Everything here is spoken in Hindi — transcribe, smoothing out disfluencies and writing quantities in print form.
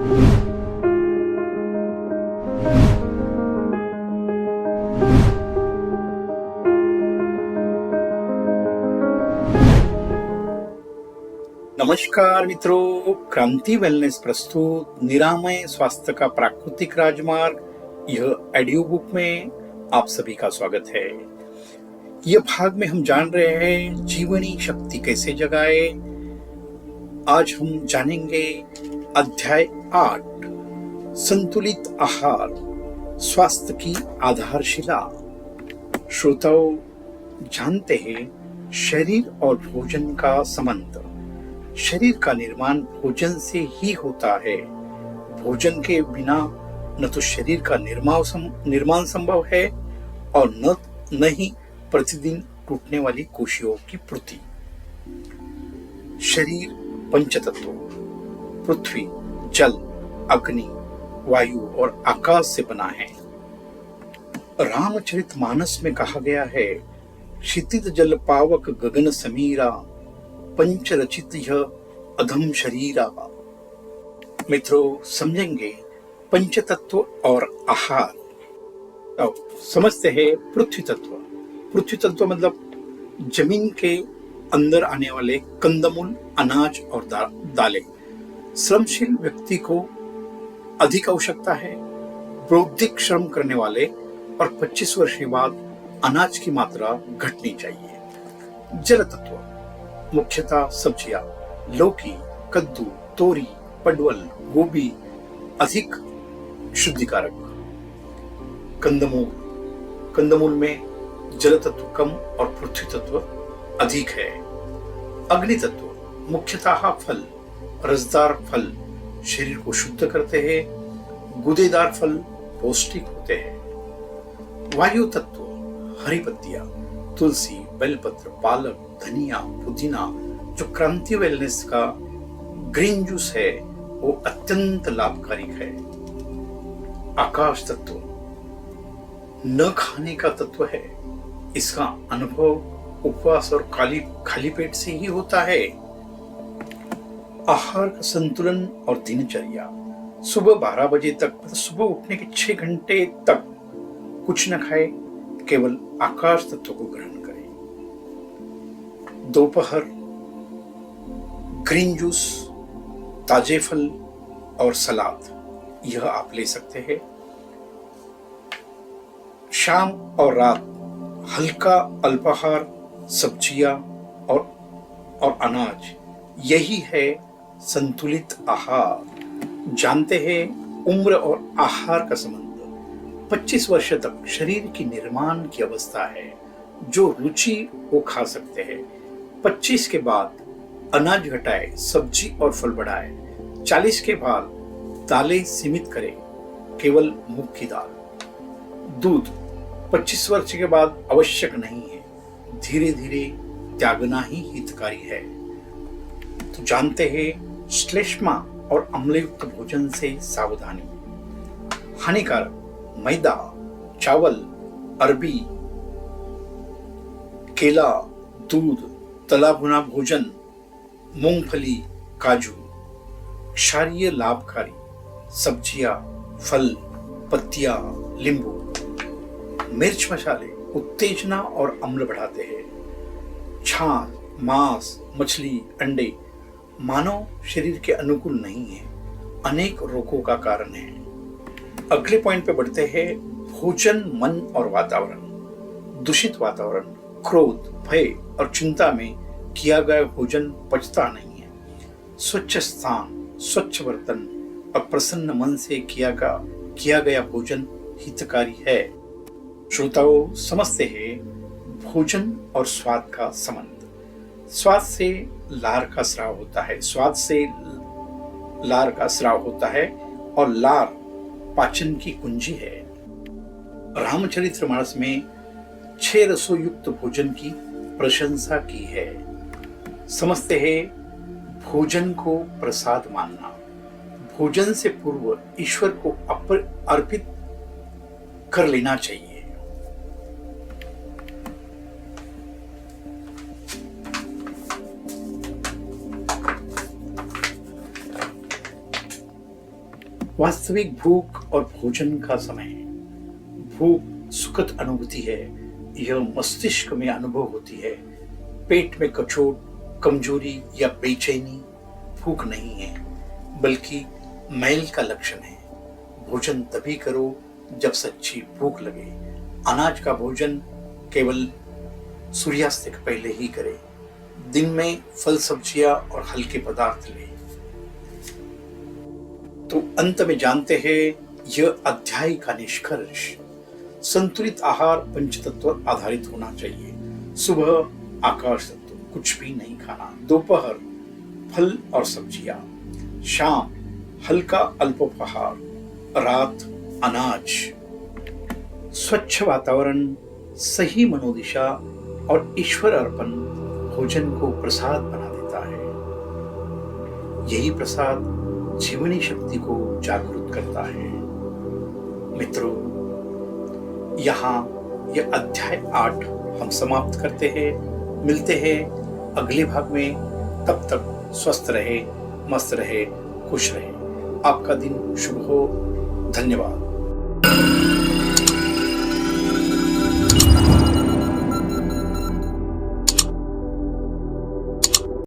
नमस्कार मित्रों, क्रांति वेलनेस प्रस्तुत निरामय स्वास्थ्य का प्राकृतिक राजमार्ग यह ऑडियो बुक में आप सभी का स्वागत है। यह भाग में हम जान रहे हैं जीवनी शक्ति कैसे जगाए। आज हम जानेंगे अध्याय 8 संतुलित आहार, स्वास्थ्य की आधारशिला। श्रोताओं, जानते हैं शरीर और भोजन का संबंध। शरीर का निर्माण भोजन से ही होता है। भोजन के बिना न तो शरीर का निर्माण संभव है और न ही प्रतिदिन टूटने वाली कोशिकाओं की पूर्ति। शरीर पंचतत्वों पृथ्वी, जल, अग्नि, वायु और आकाश से बना है। रामचरितमानस में कहा गया है, क्षितिज जल पावक गगन समीरा, पंचरचित यह अधम शरीरा। मित्रों, समझेंगे पंचतत्व और आहार। अब समझते हैं पृथ्वी तत्व। पृथ्वी तत्व मतलब जमीन के अंदर आने वाले कंदमूल, अनाज और दालें। श्रमशील व्यक्ति को अधिक आवश्यकता है। बौद्धिक श्रम करने वाले और 25 वर्ष के बाद अनाज की मात्रा घटनी चाहिए। जल तत्व मुख्यतः सब्जियां, लौकी, कद्दू, तोरी, पडवल, गोभी अधिक शुद्धिकारक। कंदमूल में जल तत्व कम और पृथ्वी तत्व अधिक है। अग्नि तत्व मुख्यतः फल, रसदार फल शरीर को शुद्ध करते हैं। गूदेदार फल पौष्टिक होते हैं। वायु तत्व हरी पत्तियां, तुलसी, बेलपत्र, पालक, धनिया, पुदीना, जो क्रांति वेलनेस का ग्रीन जूस है वो अत्यंत लाभकारी है। आकाश तत्व न खाने का तत्व है। इसका अनुभव उपवास और खाली पेट से ही होता है। आहार का संतुलन और दिनचर्या, सुबह 12 बजे तक, सुबह उठने के 6 घंटे तक कुछ न खाए, केवल आकाश तत्व को ग्रहण करें। दोपहर ग्रीन जूस, ताजे फल और सलाद, यह आप ले सकते हैं। शाम और रात हल्का अल्पाहार, सब्जियां और अनाज, यही है संतुलित आहार। जानते हैं उम्र और आहार का संबंध। 25 वर्ष तक शरीर की निर्माण की अवस्था है। जो रुचि वो खा सकते हैं। 25 के बाद अनाज घटाए, सब्जी और फल बढ़ाए। 40 के बाद दालें सीमित करें, केवल मूंग की दाल। दूध 25 वर्ष के बाद आवश्यक नहीं है। धीरे धीरे त्यागना ही हितकारी है। तो जानते हैं श्लेष्मा और अम्लयुक्त भोजन से सावधानी। हानिकारक मैदा, चावल, अरबी, केला, दूध, तला भुना भोजन, मूंगफली, काजू। क्षारीय लाभकारी सब्जियां, फल, पत्तियां, नींबू। मिर्च मसाले उत्तेजना और अम्ल बढ़ाते हैं। छाछ, मांस, मछली, अंडे मानव शरीर के अनुकूल नहीं है, अनेक रोगों का कारण है। अगले पॉइंट पे बढ़ते हैं, भोजन, मन और वातावरण। दूषित वातावरण, क्रोध, भय और चिंता में किया गया भोजन पचता नहीं है। स्वच्छ स्थान, स्वच्छ बर्तन और प्रसन्न मन से किया गया भोजन हितकारी है। श्रोताओं, समझते हैं भोजन और स्वाद का संबंध। स्वाद से लार का स्राव होता है और लार पाचन की कुंजी है। रामचरितमानस में 6 रसों युक्त भोजन की प्रशंसा की है। समझते हैं भोजन को प्रसाद मानना। भोजन से पूर्व ईश्वर को अर्पित कर लेना चाहिए। वास्तविक भूख और भोजन का समय। भूख सुखद अनुभूति है, यह मस्तिष्क में अनुभव होती है। पेट में कचोट, कमजोरी या बेचैनी भूख नहीं है, बल्कि मैल का लक्षण है। भोजन तभी करो जब सच्ची भूख लगे। अनाज का भोजन केवल सूर्यास्त के पहले ही करें। दिन में फल, सब्जियां और हल्के पदार्थ लें। तो अंत में जानते हैं यह अध्याय का निष्कर्ष। संतुलित आहार पंचतत्व आधारित होना चाहिए। सुबह आकाश तत्व, कुछ भी नहीं खाना। दोपहर फल और सब्जियां। शाम हल्का अल्पोपहार। रात अनाज। स्वच्छ वातावरण, सही मनोदिशा और ईश्वर अर्पण भोजन को प्रसाद बना देता है। यही प्रसाद जीवनी शक्ति को जागरूक करता है। मित्रों, यहाँ यह अध्याय 8 हम समाप्त करते हैं। मिलते हैं अगले भाग में। तब तक स्वस्थ रहे, मस्त रहे, खुश रहे। आपका दिन शुभ हो। धन्यवाद।